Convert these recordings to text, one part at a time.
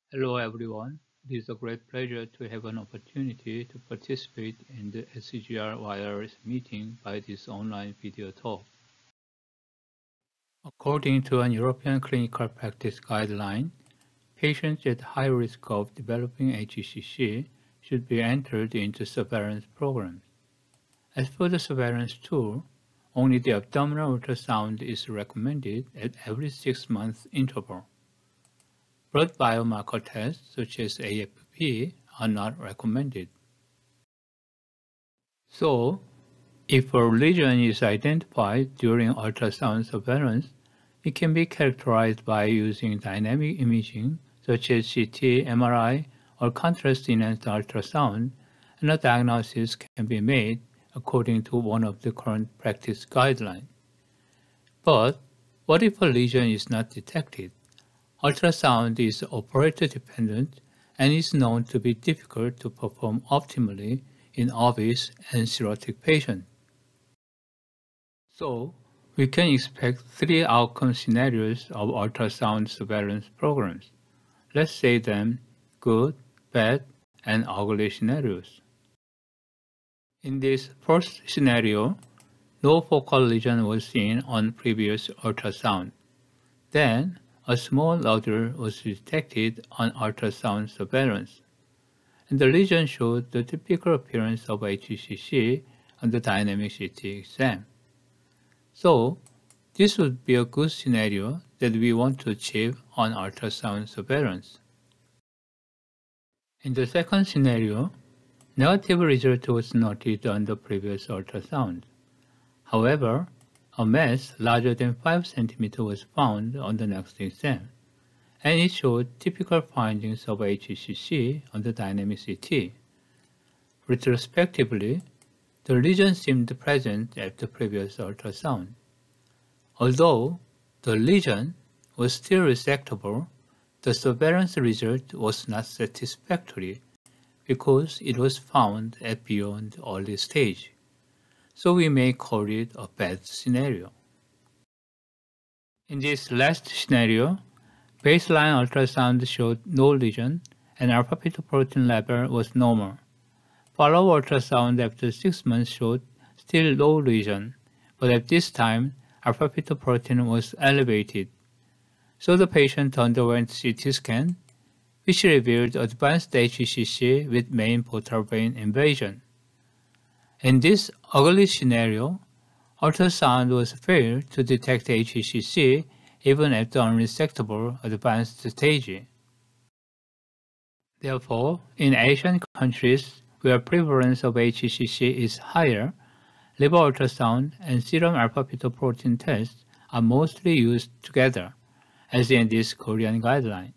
Hello everyone. It is a great pleasure to have an opportunity to participate in the SCGR virus meeting by this online video talk. According to an European clinical practice guideline, patients at high risk of developing HCC should be entered into surveillance programs. As for the surveillance tool, only the abdominal ultrasound is recommended at every 6-month interval. Blood biomarker tests such as AFP are not recommended. So, if a lesion is identified during ultrasound surveillance, it can be characterized by using dynamic imaging such as CT, MRI, or contrast-enhanced ultrasound, and a diagnosis can be made according to one of the current practice guidelines. But what if a lesion is not detected? Ultrasound is operator-dependent and is known to be difficult to perform optimally in obese and cirrhotic patients. So, we can expect three outcome scenarios of ultrasound surveillance programs. Let's say them good, bad, and ugly scenarios. In this first scenario, no focal lesion was seen on previous ultrasound. Then, a small nodule was detected on ultrasound surveillance, and the lesion showed the typical appearance of HCC on the dynamic CT exam. So, this would be a good scenario that we want to achieve on ultrasound surveillance. In the second scenario, negative result was noted on the previous ultrasound. However, a mass larger than 5 cm was found on the next exam, and it showed typical findings of HCC on the dynamic CT. Retrospectively, the lesion seemed present at the previous ultrasound. Although the lesion was still resectable, the surveillance result was not satisfactory because it was found at beyond early stage. So we may call it a bad scenario. In this last scenario, baseline ultrasound showed no lesion and alpha-fetoprotein level was normal. Follow-up ultrasound after 6 months showed still low lesion, but at this time, alpha-fetoprotein was elevated. So the patient underwent CT scan, which revealed advanced HCC with main portal vein invasion. In this ugly scenario, ultrasound was failed to detect HCC even at the unresectable advanced stage. Therefore, in Asian countries where prevalence of HCC is higher, liver ultrasound and serum alpha-fetoprotein tests are mostly used together, as in this Korean guideline.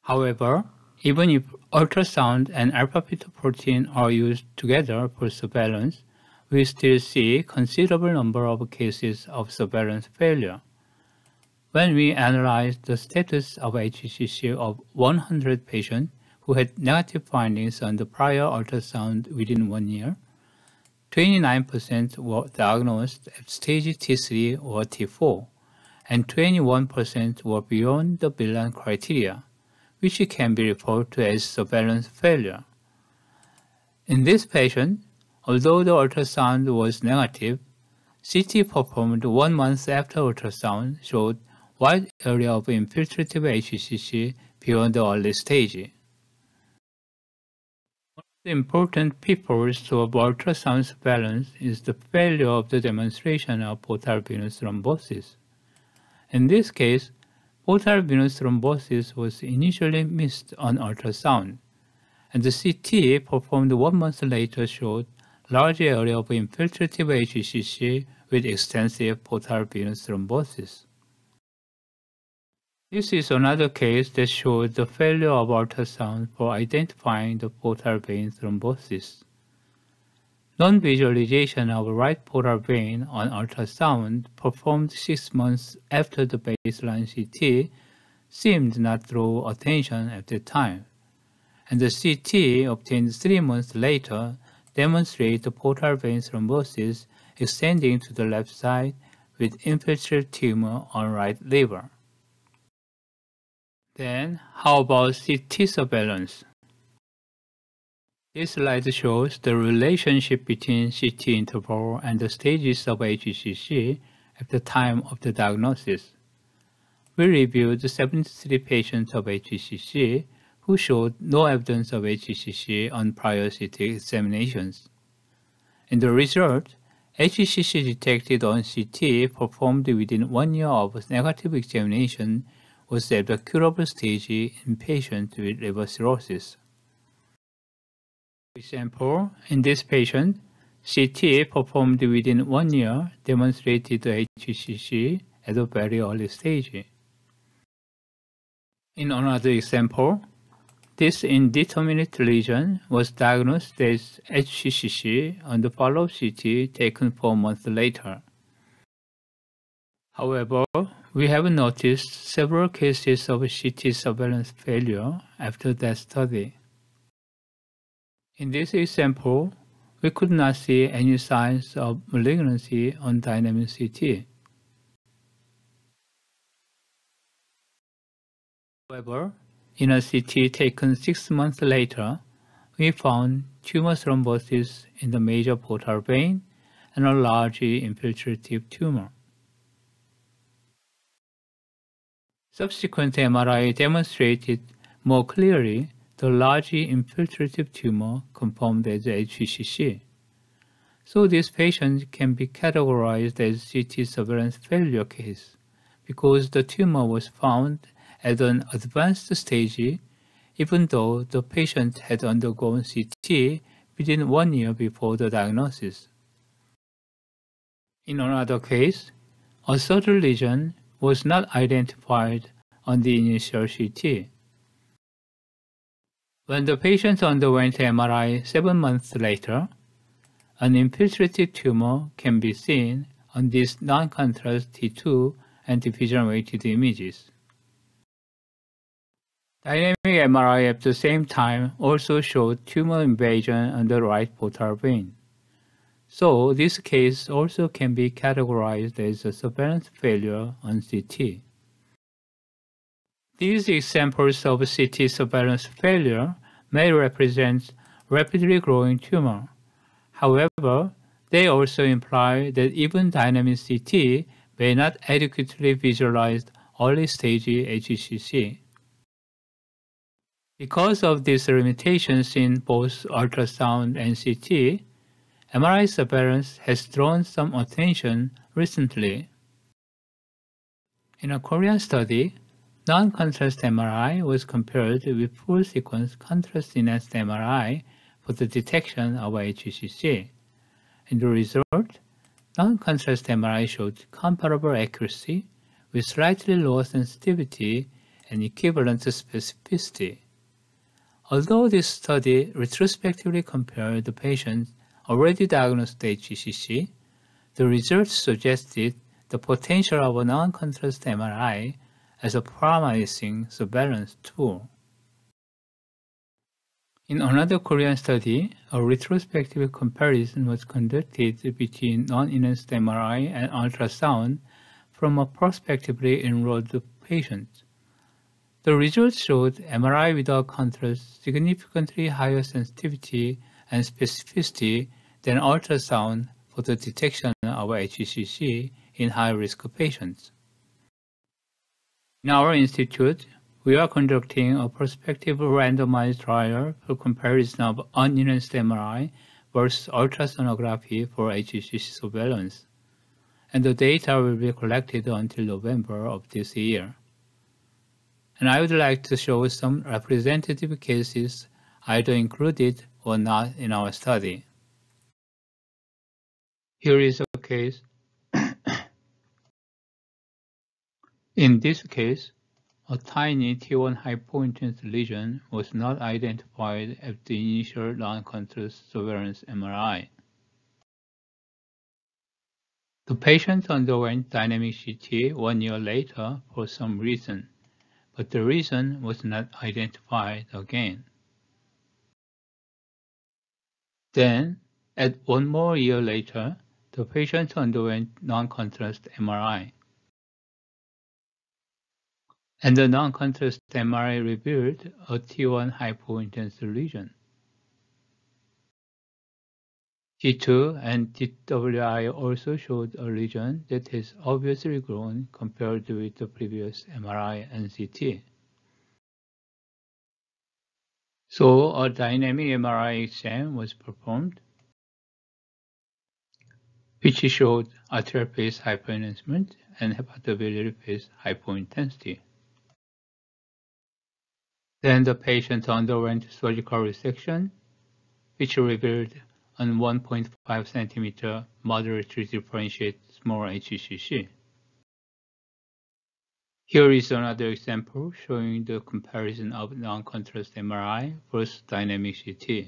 However, even if ultrasound and alpha-fetoprotein are used together for surveillance, we still see considerable number of cases of surveillance failure. When we analyzed the status of HCC of 100 patients who had negative findings on the prior ultrasound within 1 year, 29% were diagnosed at stage T3 or T4, and 21% were beyond the Milan criteria, which can be referred to as surveillance failure. In this patient, although the ultrasound was negative, CT performed 1 month after ultrasound showed wide area of infiltrative HCC beyond the early stage. One of the important pitfalls of ultrasound surveillance is the failure of the demonstration of portal venous thrombosis. In this case, portal venous thrombosis was initially missed on ultrasound, and the CT performed 1 month later showed large area of infiltrative HCC with extensive portal venous thrombosis. This is another case that shows the failure of ultrasound for identifying the portal vein thrombosis. Non-visualization of right portal vein on ultrasound performed 6 months after the baseline CT seemed not to draw attention at the time, and the CT obtained 3 months later demonstrated the portal vein thrombosis extending to the left side with infiltrative tumor on right liver. Then, how about CT surveillance? This slide shows the relationship between CT interval and the stages of HCC at the time of the diagnosis. We reviewed 73 patients of HCC who showed no evidence of HCC on prior CT examinations. In the result, HCC detected on CT performed within 1 year of negative examination was at the curable stage in patients with liver cirrhosis. For example, in this patient, CT performed within 1 year demonstrated HCC at a very early stage. In another example, this indeterminate lesion was diagnosed as HCC on the follow-up CT taken 4 months later. However, we have noticed several cases of CT surveillance failure after that study. In this example, we could not see any signs of malignancy on dynamic CT. However, in a CT taken 6 months later, we found tumor thrombosis in the major portal vein and a large infiltrative tumor. Subsequent MRI demonstrated more clearly the large infiltrative tumor confirmed as HCC. So this patient can be categorized as CT surveillance failure case because the tumor was found at an advanced stage even though the patient had undergone CT within 1 year before the diagnosis. In another case, a subtle lesion was not identified on the initial CT. When the patient underwent MRI 7 months later, an infiltrated tumor can be seen on these non-contrast T2 and diffusion-weighted images. Dynamic MRI at the same time also showed tumor invasion on the right portal vein. So this case also can be categorized as a surveillance failure on CT. These examples of CT surveillance failure may represent rapidly growing tumor. However, they also imply that even dynamic CT may not adequately visualize early-stage HCC. Because of these limitations in both ultrasound and CT, MRI surveillance has drawn some attention recently. In a Korean study, non-contrast MRI was compared with full-sequence contrast-enhanced MRI for the detection of HCC. In the result, non-contrast MRI showed comparable accuracy with slightly lower sensitivity and equivalent specificity. Although this study retrospectively compared the patients already diagnosed HCC, the results suggested the potential of a non-contrast MRI as a promising surveillance tool. In another Korean study, a retrospective comparison was conducted between non-enhanced MRI and ultrasound from a prospectively enrolled patient. The results showed MRI without contrast significantly higher sensitivity and specificity than ultrasound for the detection of HCC in high-risk patients. In our institute, we are conducting a prospective randomized trial for comparison of unenhanced MRI versus ultrasonography for HCC surveillance, and the data will be collected until November of this year. And I would like to show some representative cases either included or not in our study. Here is a case. In this case, a tiny T1 hypointense lesion was not identified at the initial non-contrast surveillance MRI. The patient underwent dynamic CT 1 year later for some reason, but the reason was not identified again. Then, at 1 more year later, the patient underwent non-contrast MRI. And the non-contrast MRI revealed a T1 hypointensive lesion. T2 and TWI also showed a lesion that has obviously grown compared with the previous MRI and CT. So a dynamic MRI exam was performed, which showed arterial phase hypoenhancement and hepatobiliary phase hypointensity. Then the patient underwent surgical resection, which revealed an 1.5 cm moderately differentiated small HCC. Here is another example showing the comparison of non-contrast MRI versus dynamic CT.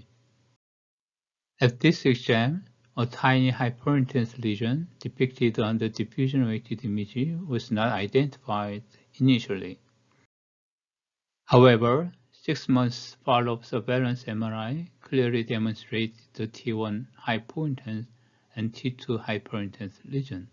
At this exam, a tiny hyperintense lesion depicted on the diffusion-weighted image was not identified initially. However, 6 months follow-up surveillance MRI clearly demonstrated the T1 hypointense and T2 hyperintense lesion.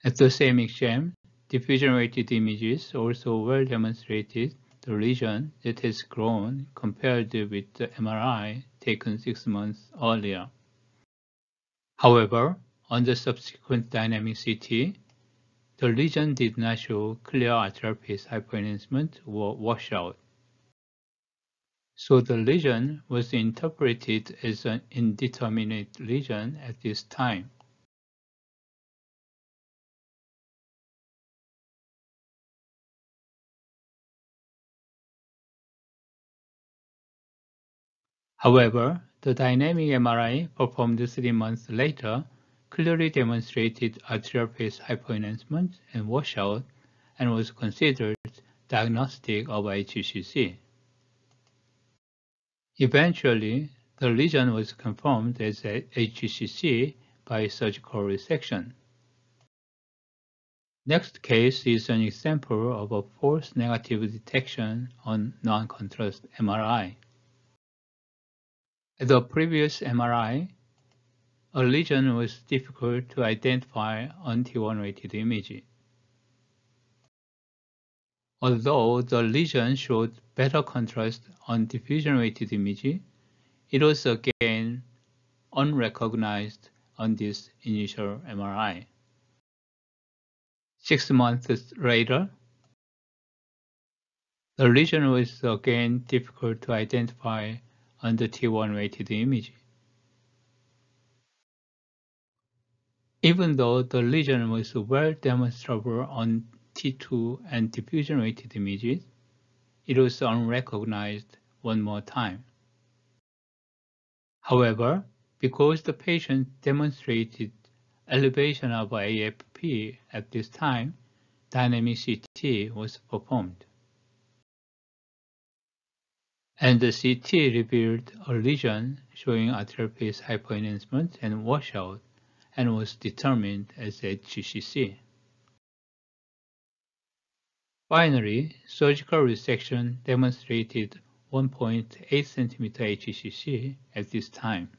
At the same exam, diffusion-weighted images also well demonstrated the lesion that has grown compared with the MRI taken 6 months earlier. However, on the subsequent dynamic CT, the lesion did not show clear arterial phase hypoenhancement or washout. So the lesion was interpreted as an indeterminate lesion at this time. However, the dynamic MRI performed 3 months later clearly demonstrated arterial phase hypoenhancement and washout and was considered diagnostic of HCC. Eventually, the lesion was confirmed as HCC by surgical resection. Next case is an example of a false negative detection on non-contrast MRI. At the previous MRI, a lesion was difficult to identify on T1 weighted image. Although the lesion showed better contrast on diffusion weighted image, it was again unrecognized on this initial MRI. 6 months later, the lesion was again difficult to identify on the T1 weighted image. Even though the lesion was well demonstrable on T2 and diffusion weighted images, it was unrecognized one more time. However, because the patient demonstrated elevation of AFP at this time, dynamic CT was performed. And the CT revealed a lesion showing arterial phase hypoenhancement and washout and was determined as HCC. Finally, surgical resection demonstrated 1.8 cm HCC at this time.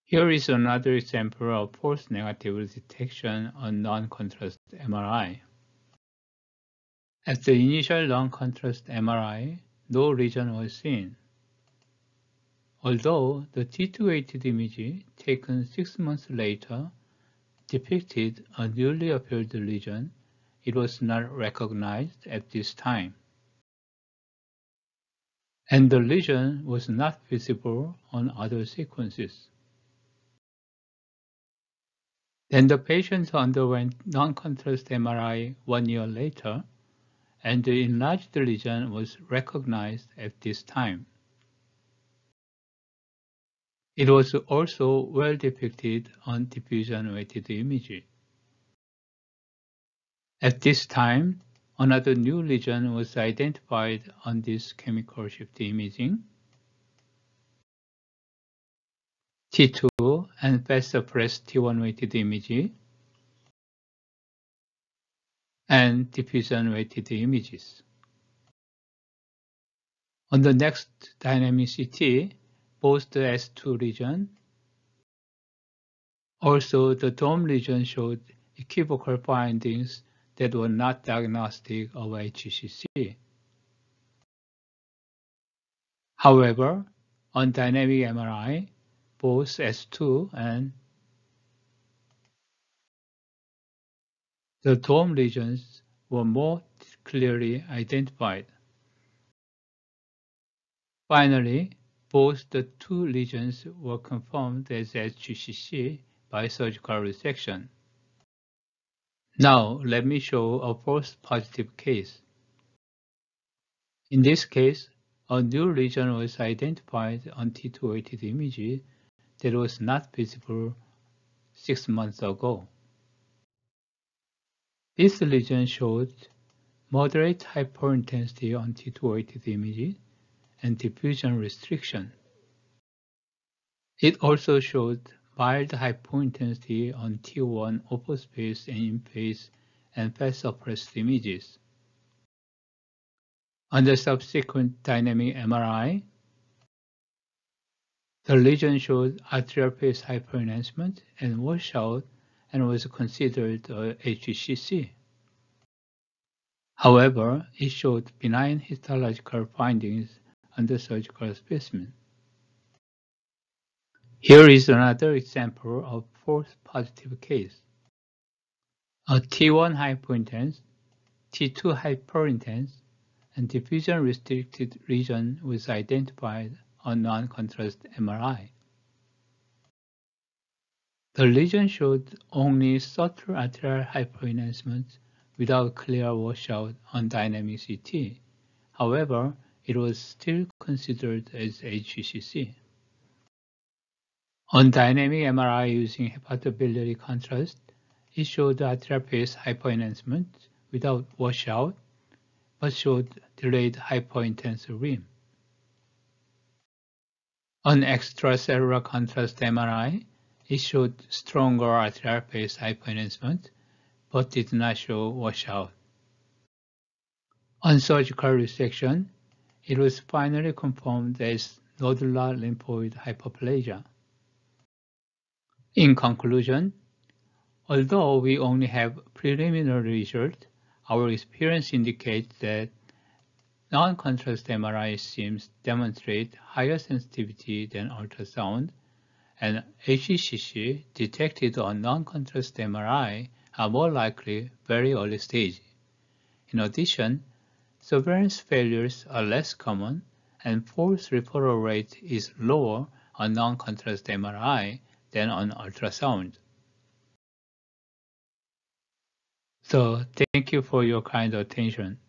Here is another example of false negative detection on non-contrast MRI. At the initial non-contrast MRI, no lesion was seen. Although the T2-weighted image taken 6 months later depicted a newly appeared lesion, it was not recognized at this time. And the lesion was not visible on other sequences. Then the patient underwent non-contrast MRI 1 year later, and the enlarged lesion was recognized at this time. It was also well depicted on diffusion-weighted image. At this time, another new lesion was identified on this chemical shift imaging. T2 and fast suppressed T1 weighted image and diffusion weighted images. On the next dynamic CT, both the S2 region, also the dome region showed equivocal findings that were not diagnostic of HCC. However, on dynamic MRI, both S2 and the dome lesions were more clearly identified. Finally, both the two lesions were confirmed as HCC by surgical resection. Now, let me show a false positive case. In this case, a new lesion was identified on T280 image that was not visible 6 months ago. This lesion showed moderate hyperintensity on T280 image and diffusion restriction. It also showed mild hypointensity on T1 open space and in-phase and fat-suppressed images. On the subsequent dynamic MRI, the lesion showed arterial phase hyperenhancement and washout and was considered a HCC. However, it showed benign histological findings on the surgical specimen. Here is another example of false positive case. A T1 hypointense, T2 hyperintense, and diffusion-restricted region was identified on non-contrast MRI. The lesion showed only subtle arterial hyperenhancement without clear washout on dynamic CT. However, it was still considered as HCC. On dynamic MRI using hepatobiliary contrast, it showed arterial phase hyperenhancement without washout, but showed delayed hypointense rim. On extracellular contrast MRI, it showed stronger arterial phase hypoenhancement, but did not show washout. On surgical resection, it was finally confirmed as nodular lymphoid hyperplasia. In conclusion, although we only have preliminary results, our experience indicates that non-contrast MRI seems demonstrate higher sensitivity than ultrasound, and HCC detected on non-contrast MRI are more likely very early stage. In addition, surveillance failures are less common, and false referral rate is lower on non-contrast MRI than on ultrasound. So, thank you for your kind attention.